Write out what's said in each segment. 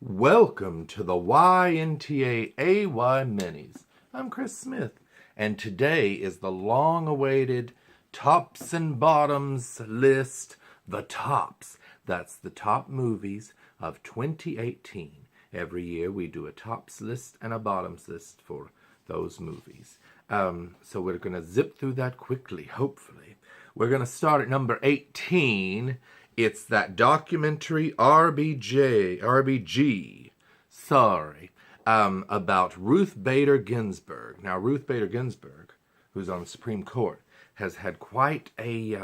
Welcome to the YNTAAY Minis. I'm Chris Smith, and today is the long-awaited Tops and Bottoms list, the tops. That's the top movies of 2018. Every year we do a tops list and a bottoms list for those movies. So we're going to zip through that quickly, hopefully. We're going to start at number 18. It's that documentary RBG, about Ruth Bader Ginsburg. Now, Ruth Bader Ginsburg, who's on the Supreme Court, has had quite a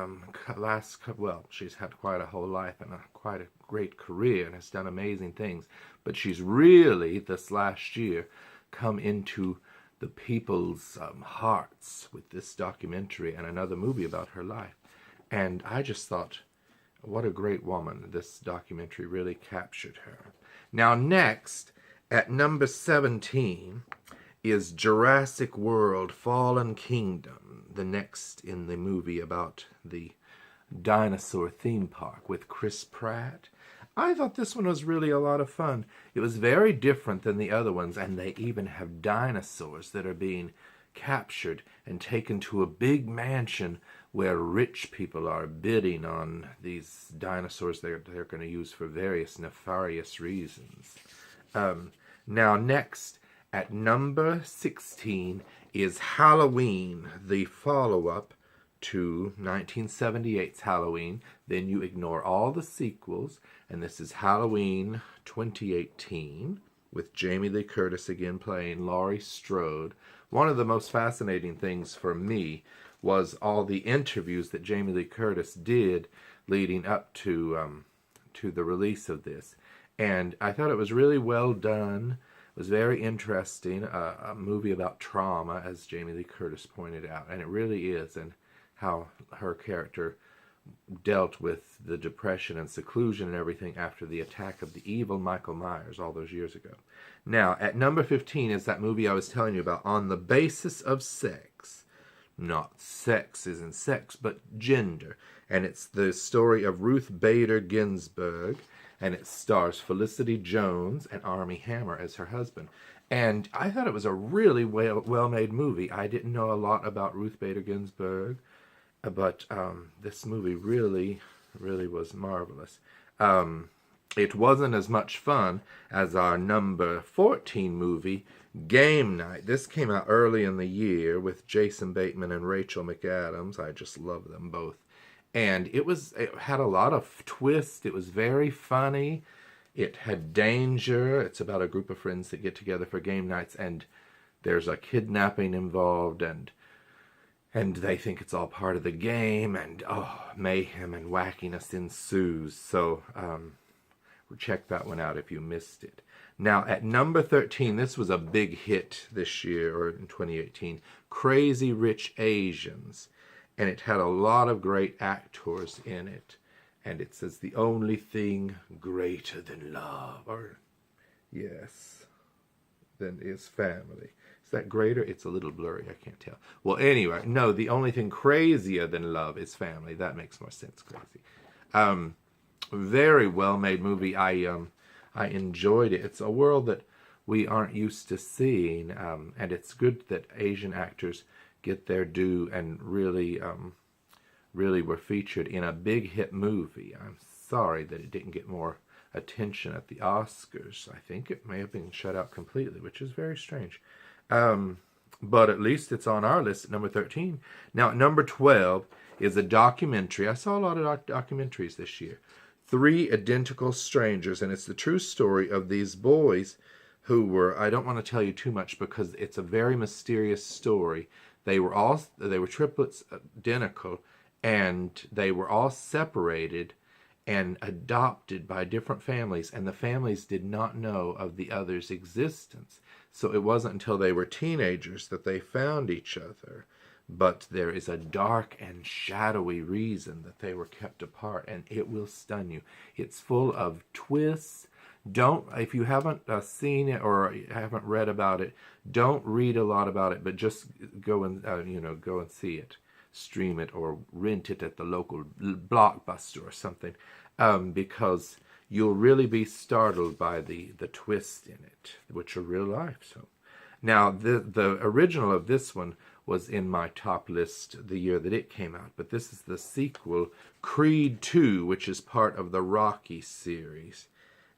she's had quite a whole life and quite a great career and has done amazing things. But she's really, this last year, come into the people's hearts with this documentary and another movie about her life. And I just thought, what a great woman. This documentary really captured her. Now, next, at number 17, is Jurassic World Fallen Kingdom, the next in the movie about the dinosaur theme park with Chris Pratt. I thought this one was really a lot of fun. It was very different than the other ones, and they even have dinosaurs that are being captured and taken to a big mansion where rich people are bidding on these dinosaurs they're going to use for various nefarious reasons. Now, next, at number 16, is Halloween, the follow-up to 1978's Halloween. Then you ignore all the sequels, and this is Halloween 2018 with Jamie Lee Curtis again playing Laurie Strode. One of the most fascinating things for me was all the interviews that Jamie Lee Curtis did leading up to the release of this. And I thought it was really well done. It was very interesting. A movie about trauma, as Jamie Lee Curtis pointed out. And it really is, and how her character dealt with the depression and seclusion and everything after the attack of the evil Michael Myers all those years ago. Now, at number 15 is that movie I was telling you about, On the Basis of Sex. Not sex isn't sex, but gender. And it's the story of Ruth Bader Ginsburg, and it stars Felicity Jones and Armie Hammer as her husband. And I thought it was a really well-made movie. I didn't know a lot about Ruth Bader Ginsburg, but this movie really was marvelous. It wasn't as much fun as our number 14 movie, Game Night. This came out early in the year with Jason Bateman and Rachel McAdams. I just love them both. And it had a lot of twists. It was very funny. It had danger. It's about a group of friends that get together for game nights, and there's a kidnapping involved, and they think it's all part of the game, and mayhem and wackiness ensues. So check that one out if you missed it. Now, at number 13, this was a big hit this year, or in 2018, Crazy Rich Asians. And it had a lot of great actors in it. And it says, the only thing greater than love, or yes, than is family. Is that greater? It's a little blurry, I can't tell. Well, anyway, no, the only thing crazier than love is family. That makes more sense, crazy. Very well-made movie. I enjoyed it. It's a world that we aren't used to seeing, and it's good that Asian actors get their due and really were featured in a big hit movie. I'm sorry that it didn't get more attention at the Oscars. I think it may have been shut out completely, which is very strange. But at least it's on our list at number 13. Now, at number 12 is a documentary. I saw a lot of documentaries this year. Three Identical Strangers, and it's the true story of these boys who were, I don't want to tell you too much because it's a very mysterious story. They were triplets, identical, and they were all separated and adopted by different families, and the families did not know of the other's existence. So it wasn't until they were teenagers that they found each other. But there is a dark and shadowy reason that they were kept apart, and it will stun you. It's full of twists. If you haven't seen it or haven't read about it, don't read a lot about it, but just go and go and see it, stream it, or rent it at the local Blockbuster or something, because you'll really be startled by the twists in it, which are real life. So now the original of this one was in my top list the year that it came out, but this is the sequel, Creed 2, which is part of the Rocky series,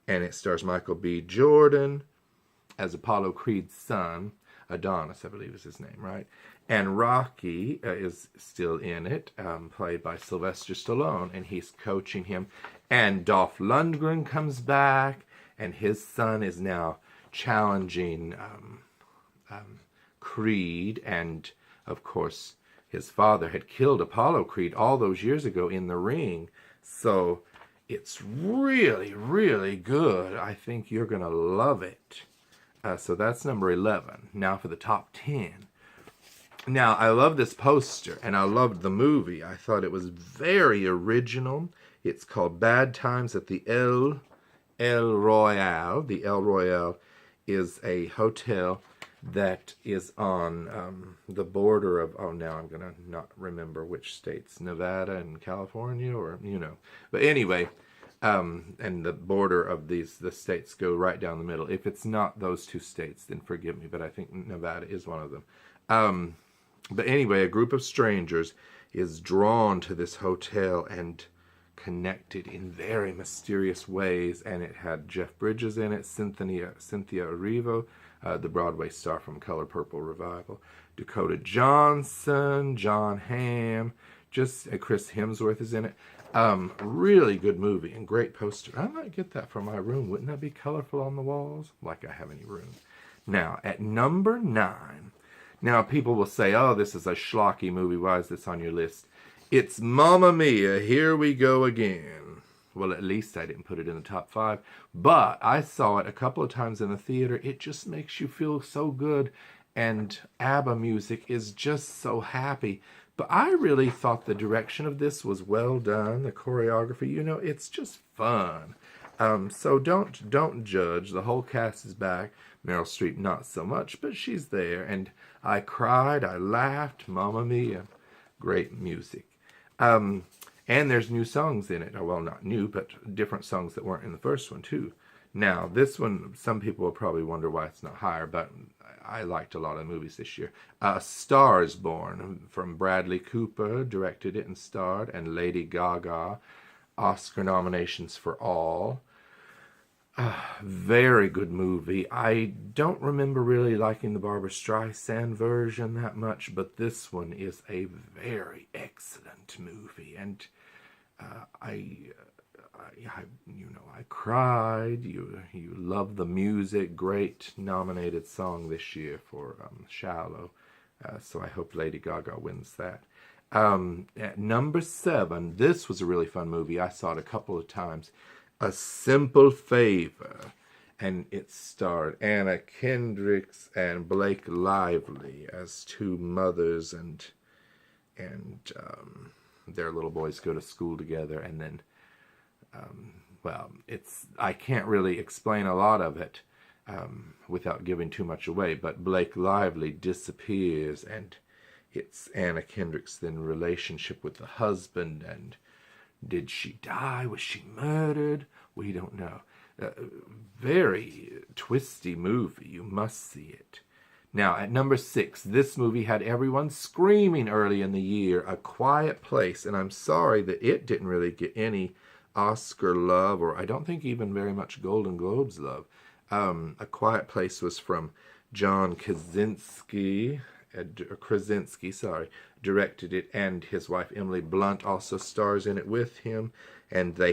and it stars Michael B. Jordan as Apollo Creed's son. Adonis, I believe is his name, right? And Rocky is still in it, played by Sylvester Stallone, and he's coaching him. And Dolph Lundgren comes back, and his son is now challenging Creed. And, of course, his father had killed Apollo Creed all those years ago in the ring. So it's really, really good. I think you're going to love it. So that's number 11. Now for the top 10. Now, I love this poster, and I loved the movie. I thought it was very original. It's called Bad Times at the El Royale. The El Royale is a hotel that is on the border of, oh, now I'm going to not remember which states, Nevada and California, or, you know. But anyway, and the border of the states go right down the middle. If it's not those two states, then forgive me, but I think Nevada is one of them. But anyway, a group of strangers is drawn to this hotel and connected in very mysterious ways, and it had Jeff Bridges in it, Cynthia Erivo, the Broadway star from Color Purple Revival, Dakota Johnson, John Hamm, just Chris Hemsworth is in it. Really good movie and great poster. I might get that for my room. Wouldn't that be colorful on the walls? Like I have any room. Now, at number 9, now people will say, oh, this is a schlocky movie. Why is this on your list? It's Mamma Mia, Here We Go Again. Well, at least I didn't put it in the top 5. But I saw it a couple of times in the theater. It just makes you feel so good. And ABBA music is just so happy. But I really thought the direction of this was well done. The choreography, you know, it's just fun. So don't judge. The whole cast is back. Meryl Streep not so much, but she's there. And I cried, I laughed, Mamma Mia. Great music. And there's new songs in it. Well, not new, but different songs that weren't in the first one, too. Now, this one, some people will probably wonder why it's not higher, but I liked a lot of movies this year. Star is Born, from Bradley Cooper, directed it and starred, and Lady Gaga. Oscar nominations for all. Very good movie. I don't remember really liking the Barbra Streisand version that much, but this one is a very excellent movie, and I cried. You love the music. Great nominated song this year for Shallow. So I hope Lady Gaga wins that. At number 7, this was a really fun movie. I saw it a couple of times. A Simple Favor, and it starred Anna Kendricks and Blake Lively as two mothers, and their little boys go to school together, and then well, I can't really explain a lot of it without giving too much away, but Blake Lively disappears, and it's Anna Kendrick's then relationship with the husband, and did she die? Was she murdered? We don't know. Very twisty movie. You must see it. Now, at number 6, this movie had everyone screaming early in the year, A Quiet Place, and I'm sorry that it didn't really get any Oscar love, or I don't think even very much Golden Globes love. A Quiet Place was from John Krasinski, directed it, and his wife Emily Blunt also stars in it with him, and they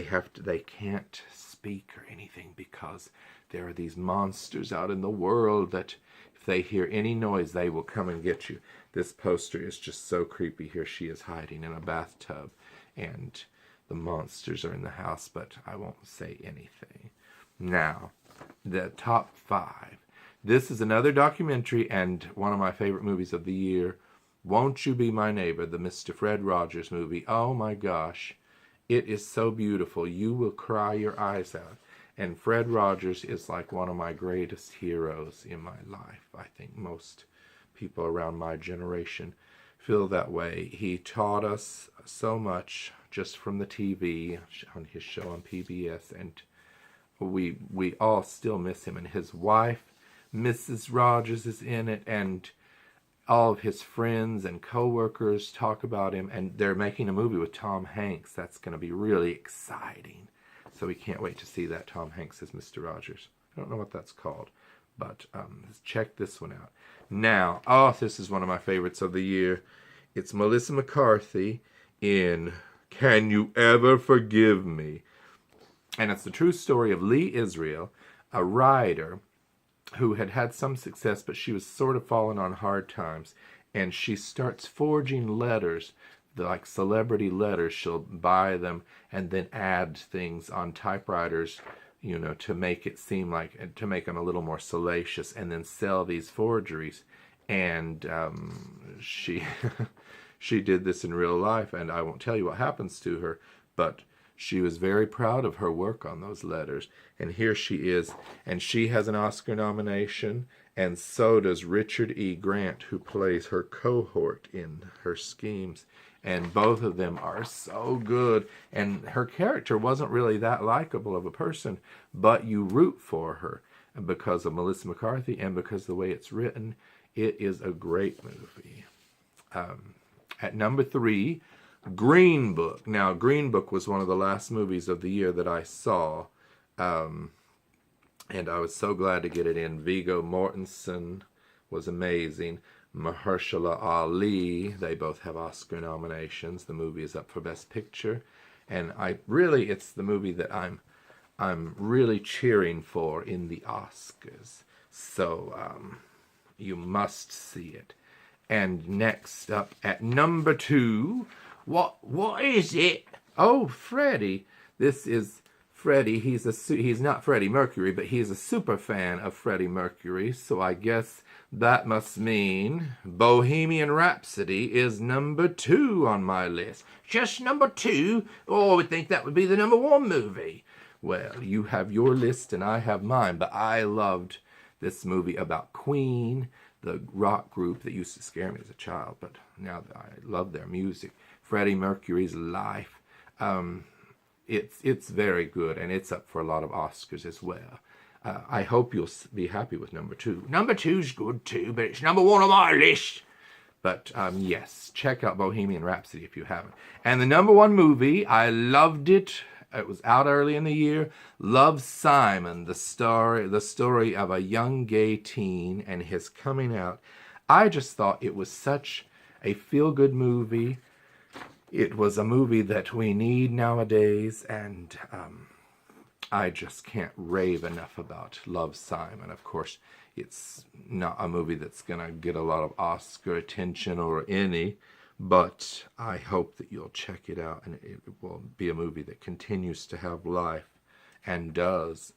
can't speak or anything because there are these monsters out in the world that if they hear any noise, they will come and get you. This poster is just so creepy. Here she is hiding in a bathtub, and the monsters are in the house, but I won't say anything. Now, the top 5. This is another documentary and one of my favorite movies of the year. Won't You Be My Neighbor, the Mr. Fred Rogers movie. Oh my gosh. It is so beautiful. You will cry your eyes out. And Fred Rogers is like one of my greatest heroes in my life. I think most people around my generation feel that way. He taught us so much just from the TV on his show on PBS, and we all still miss him. And his wife, Mrs. Rogers, is in it, and all of his friends and co-workers talk about him, and they're making a movie with Tom Hanks. That's going to be really exciting. So we can't wait to see that. Tom Hanks as Mr. Rogers. I don't know what that's called, but check this one out. Now, this is one of my favorites of the year. It's Melissa McCarthy in Can You Ever Forgive Me? And it's the true story of Lee Israel, a writer who had had some success, but she was sort of falling on hard times. And she starts forging letters, like celebrity letters. She'll buy them and then add things on typewriters, you know, to make it seem like, to make them a little more salacious, and then sell these forgeries. And she she did this in real life, and I won't tell you what happens to her, but she was very proud of her work on those letters. And here she is, and she has an Oscar nomination, and so does Richard E. Grant, who plays her cohort in her schemes. And both of them are so good. And her character wasn't really that likable of a person, but you root for her because of Melissa McCarthy and because of the way it's written. It is a great movie. At number 3, Green Book. Now, Green Book was one of the last movies of the year that I saw, and I was so glad to get it in. Viggo Mortensen was amazing. Mahershala Ali, they both have Oscar nominations. The movie is up for Best Picture, and it's the movie that I'm really cheering for in the Oscars. So you must see it. And next up at number 2, what is it? Oh, Freddie. This is Freddie. He's not Freddie Mercury, but he's a super fan of Freddie Mercury. So I guess that must mean Bohemian Rhapsody is number 2 on my list. Just number 2? Oh, I would think that would be the number 1 movie. Well, you have your list and I have mine, but I loved this movie about Queen, the rock group that used to scare me as a child, but now that I love their music. Freddie Mercury's life. It's very good, and it's up for a lot of Oscars as well. I hope you'll be happy with number 2. Number 2's good too, but it's number 1 on my list. But yes, check out Bohemian Rhapsody if you haven't. And the number 1 movie, I loved it. It was out early in the year. Love, Simon, the story of a young gay teen and his coming out. I just thought it was such a feel-good movie. It was a movie that we need nowadays, and I just can't rave enough about Love, Simon. Of course, it's not a movie that's going to get a lot of Oscar attention or any, but I hope that you'll check it out, and it will be a movie that continues to have life, and does.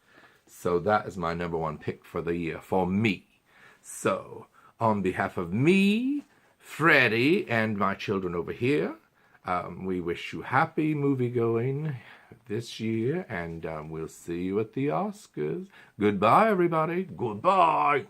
So that is my number 1 pick for the year, for me. So, on behalf of me, Freddie, and my children over here, we wish you happy movie-going this year, and we'll see you at the Oscars. Goodbye, everybody. Goodbye.